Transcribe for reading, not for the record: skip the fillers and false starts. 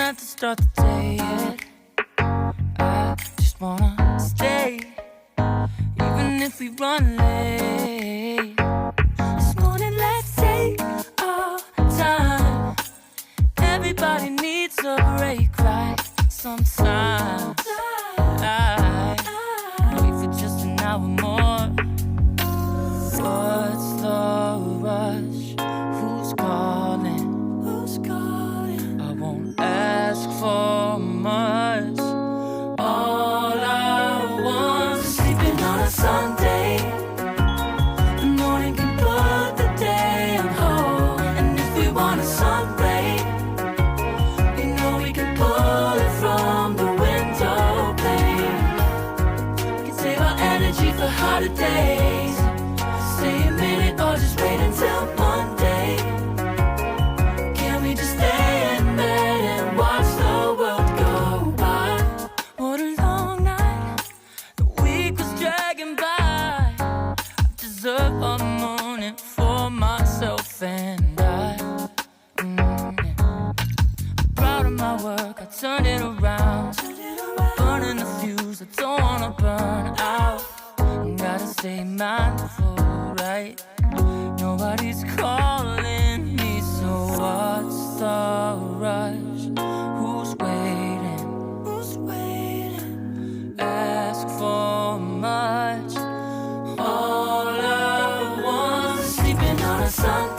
have to start the day yet. I just wanna stay, even if we run late. This morning, let's take our time. Everybody needs a break, right? Sometimes I wait for just an hour more. What's the rush? Who's calling? Who's calling? I won't ask for much. All I want is sleeping on a Sunday. The morning can put the day on hold. And if we want a sun ray, we know we can pull it from the window pane. We can save our energy for harder days. Stay a minute or just wait until Monday. Can we just stay in bed and watch the world go by? What a long night, the week was dragging by. I deserve a morning for myself and I. I'm proud of my work, I turned it around. Burning the fuse, I don't wanna burn out. Gotta stay mindful, right? Nobody's calling me, so what's the rush? Who's waiting? Who's waiting? Ask for much. All I want is sleeping on a Sunday.